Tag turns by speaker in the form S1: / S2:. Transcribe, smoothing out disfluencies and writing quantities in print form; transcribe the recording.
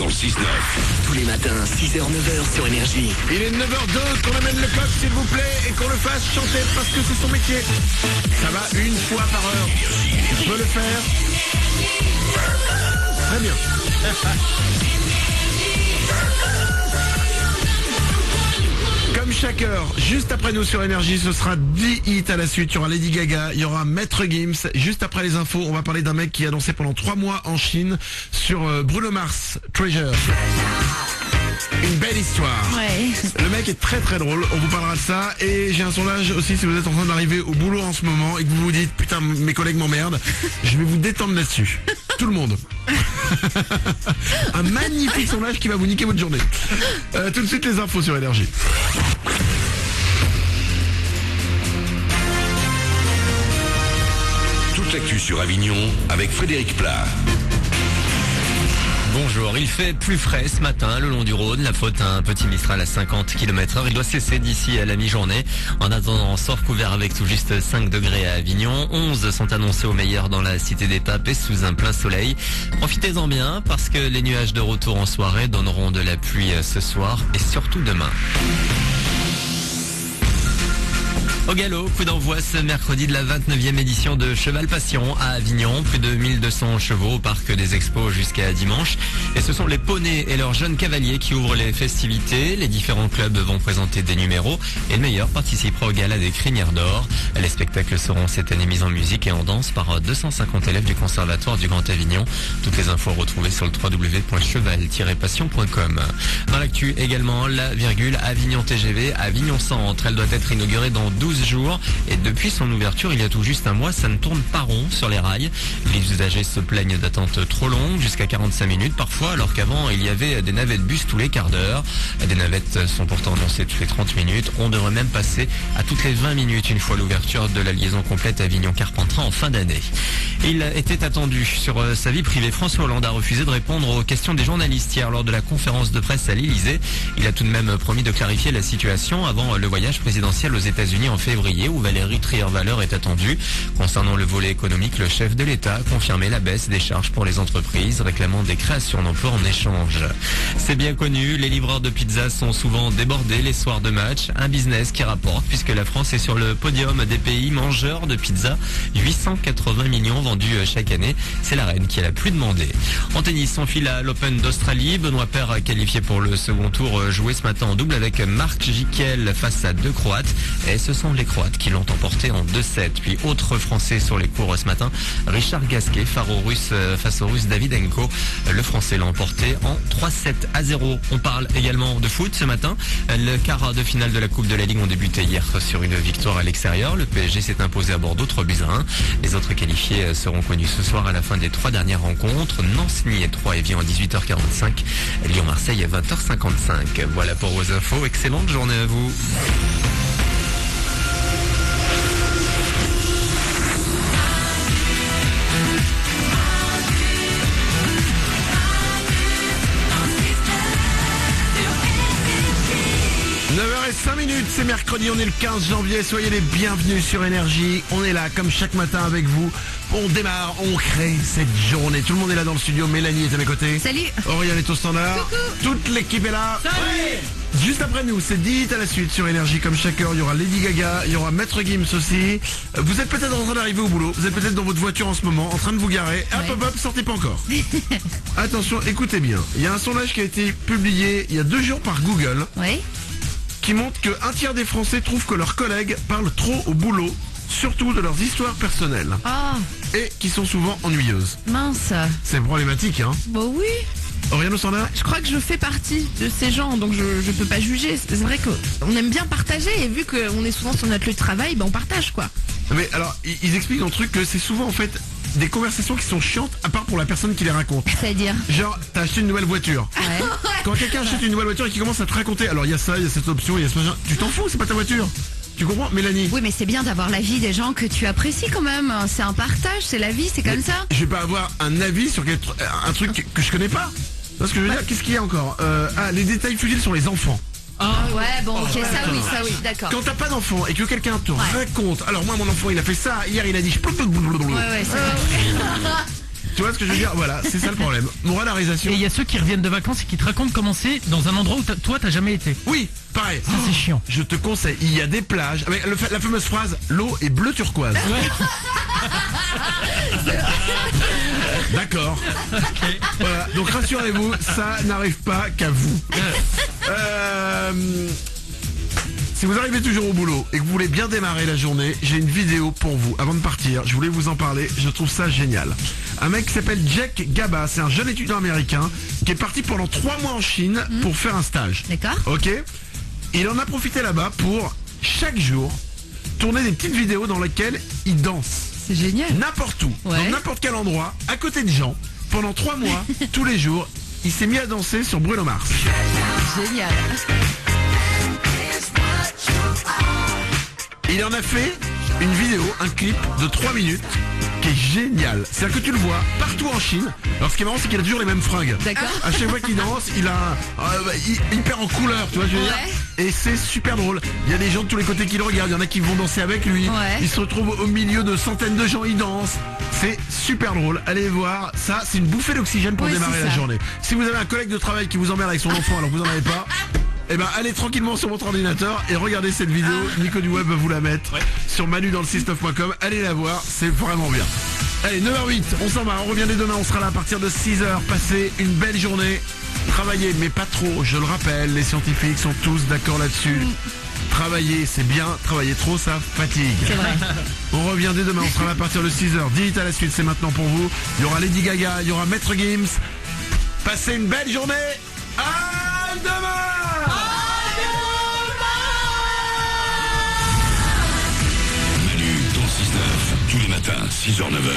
S1: le 6-9.
S2: Tous les matins, 6h, 9h sur Énergie.
S3: Il est 9h02, qu'on amène le coq s'il vous plaît et qu'on le fasse chanter parce que c'est son métier. Ça va une fois par heure. Je peux le faire. Très bien. Comme chaque heure, juste après nous sur Énergie, ce sera 10 hits à la suite. Il y aura Lady Gaga, il y aura Maître Gims. Juste après les infos, on va parler d'un mec qui a dansé pendant 3 mois en Chine sur Bruno Mars, Treasure. Une belle histoire.
S4: Ouais.
S3: Le mec est très très drôle, on vous parlera de ça. Et j'ai un sondage aussi si vous êtes en train d'arriver au boulot en ce moment et que vous vous dites putain mes collègues m'emmerdent, je vais vous détendre là-dessus. Tout le monde. Un magnifique sondage qui va vous niquer votre journée. Tout de suite les infos sur Énergie.
S1: Toute l'actu sur Avignon avec Frédéric Plat.
S5: Bonjour, il fait plus frais ce matin le long du Rhône, la faute à un petit Mistral à 50 km/h. Il doit cesser d'ici à la mi-journée. En attendant, sort couvert avec tout juste 5 degrés à Avignon. 11 sont annoncés au meilleur dans la Cité des Papes et sous un plein soleil. Profitez-en bien parce que les nuages de retour en soirée donneront de la pluie ce soir et surtout demain. Au galop, coup d'envoi ce mercredi de la 29e édition de Cheval Passion à Avignon. Plus de 1200 chevaux au parc des expos jusqu'à dimanche. Et ce sont les poneys et leurs jeunes cavaliers qui ouvrent les festivités. Les différents clubs vont présenter des numéros et le meilleur participera au gala des crinières d'or. Les spectacles seront cette année mis en musique et en danse par 250 élèves du Conservatoire du Grand Avignon. Toutes les infos retrouvées sur le www.cheval-passion.com. Dans l'actu également, la virgule Avignon TGV, Avignon Centre. Elle doit être inaugurée dans 12 jours et depuis son ouverture il y a tout juste un mois, ça ne tourne pas rond sur les rails. Les usagers se plaignent d'attentes trop longues, jusqu'à 45 minutes parfois, alors qu'avant il y avait des navettes bus tous les quarts d'heure. Des navettes sont pourtant annoncées toutes les 30 minutes. On devrait même passer à toutes les 20 minutes une fois l'ouverture de la liaison complète Avignon-Carpentras en fin d'année. Il était attendu sur sa vie privée. François Hollande a refusé de répondre aux questions des journalistes hier lors de la conférence de presse à l'Élysée. Il a tout de même promis de clarifier la situation avant le voyage présidentiel aux États-Unis en février où Valérie Trierweiler est attendue. Concernant le volet économique, le chef de l'État a confirmé la baisse des charges pour les entreprises, réclamant des créations d'emplois en échange. C'est bien connu, les livreurs de pizza sont souvent débordés les soirs de match. Un business qui rapporte puisque la France est sur le podium des pays mangeurs de pizza. 880 millions vendus chaque année. C'est la reine qui est la plus demandée. En tennis, on file à l'Open d'Australie. Benoît Paire qualifié pour le second tour, joué ce matin en double avec Marc Jiquel face à 2 Croates. Et ce sont les Croates qui l'ont emporté en 2-7. Puis autre Français sur les cours ce matin, Richard Gasquet face au Russe Davydenko. Le Français l'a emporté en 3-7-0. On parle également de foot ce matin. Le quart de finale de la Coupe de la Ligue ont débuté hier sur une victoire à l'extérieur. Le PSG s'est imposé à Bordeaux 3-1. Les autres qualifiés seront connus ce soir à la fin des 3 dernières rencontres. Nancy et 3 Evian à 18h45. Lyon-Marseille à 20h55. Voilà pour vos infos. Excellente journée à vous.
S3: Et 5 minutes, c'est mercredi, on est le 15 janvier, soyez les bienvenus sur Énergie. On est là comme chaque matin avec vous. On démarre, on crée cette journée. Tout le monde est là dans le studio, Mélanie est à mes côtés.
S4: Salut.
S3: Oriane est au standard.
S4: Coucou.
S3: Toute l'équipe est là.
S4: Salut.
S3: Juste après nous, c'est 10 hits à la suite sur Énergie. Comme chaque heure, il y aura Lady Gaga, il y aura Maître Gims aussi. Vous êtes peut-être en train d'arriver au boulot, vous êtes peut-être dans votre voiture en ce moment, en train de vous garer. Hop, hop, hop, sortez pas encore. Attention, écoutez bien. Il y a un sondage qui a été publié il y a 2 jours par Google.
S4: Oui.
S3: Qui montre qu'un tiers des Français trouvent que leurs collègues parlent trop au boulot, surtout de leurs histoires personnelles, et qui sont souvent ennuyeuses.
S4: Mince.
S3: C'est problématique, hein.
S4: Bon oui.
S3: Oriane au standard.
S4: Je crois que je fais partie de ces gens, donc je peux pas juger. C'est vrai qu'on aime bien partager, et vu qu'on est souvent sur notre lieu de travail, on partage quoi.
S3: Mais alors, ils expliquent dans le truc que c'est souvent en fait des conversations qui sont chiantes, à part pour la personne qui les raconte.
S4: C'est-à-dire
S3: Genre, t'as acheté une nouvelle voiture.
S4: Ouais.
S3: Quand quelqu'un achète une nouvelle voiture et qui commence à te raconter, alors il y a ça, il y a cette option, il y a ce machin, tu t'en fous, c'est pas ta voiture. Tu comprends, Mélanie?
S4: Oui, mais c'est bien d'avoir l'avis des gens que tu apprécies quand même. C'est un partage, c'est la vie, c'est comme ça.
S3: Je vais pas avoir un avis sur un truc que je connais pas. Parce que je veux dire, qu'est-ce qu'il y a encore les détails futiles sur les enfants.
S4: Ouais, bon, ok, ça oui, d'accord.
S3: Quand t'as pas d'enfant et que quelqu'un te raconte, alors moi mon enfant il a fait ça, hier il a dit
S4: Ouais, c'est vrai.
S3: Tu vois ce que je veux dire? Voilà, c'est ça le problème. Moralarisation.
S6: Et il y a ceux qui reviennent de vacances et qui te racontent comment c'est dans un endroit où toi t'as jamais été.
S3: Oui, pareil.
S6: Ça c'est chiant.
S3: Je te conseille, il y a des plages avec la fameuse phrase l'eau est bleu turquoise. D'accord. Voilà, donc rassurez-vous, ça n'arrive pas qu'à vous. Si vous arrivez toujours au boulot et que vous voulez bien démarrer la journée, j'ai une vidéo pour vous. Avant de partir, je voulais vous en parler, je trouve ça génial. Un mec qui s'appelle Jack Gaba, c'est un jeune étudiant américain qui est parti pendant 3 mois en Chine pour faire un stage.
S4: D'accord.
S3: Ok. Il en a profité là-bas pour, chaque jour, tourner des petites vidéos dans lesquelles il danse.
S4: C'est génial.
S3: N'importe où,
S4: Ouais.
S3: dans n'importe quel endroit, à côté de gens, pendant 3 mois, tous les jours, il s'est mis à danser sur Bruno Mars.
S4: Génial.
S3: Il en a fait une vidéo, un clip de 3 minutes qui est génial. C'est-à-dire que tu le vois partout en Chine. Alors ce qui est marrant, c'est qu'il a toujours les mêmes fringues.
S4: D'accord.
S3: À chaque fois qu'il danse, il a hyper en couleur, tu vois, je veux dire. Et c'est super drôle. Il y a des gens de tous les côtés qui le regardent. Il y en a qui vont danser avec lui.
S4: Ouais.
S3: Il se retrouve au milieu de centaines de gens, il danse. C'est super drôle. Allez voir. Ça, c'est une bouffée d'oxygène pour
S4: Oui,
S3: démarrer
S4: c'est
S3: la
S4: ça.
S3: journée. Si vous avez un collègue de travail qui vous emmerde avec son enfant alors que vous n'en avez pas, eh ben allez tranquillement sur votre ordinateur et regardez cette vidéo. Nico du Web va vous la mettre sur manudanle69.com. Allez la voir, c'est vraiment bien. Allez, 9h08, on s'en va, on revient dès demain, on sera là à partir de 6h. Passez une belle journée. Travaillez, mais pas trop, je le rappelle, les scientifiques sont tous d'accord là-dessus. Travailler, c'est bien, travailler trop, ça fatigue.
S4: C'est vrai.
S3: On revient dès demain, on sera là à partir de 6h. 10 à la suite, c'est maintenant pour vous. Il y aura Lady Gaga, il y aura Maître Gims. Passez une belle journée. À demain.
S1: Manu dans le 6-9, tous les matins, 6h, 9h.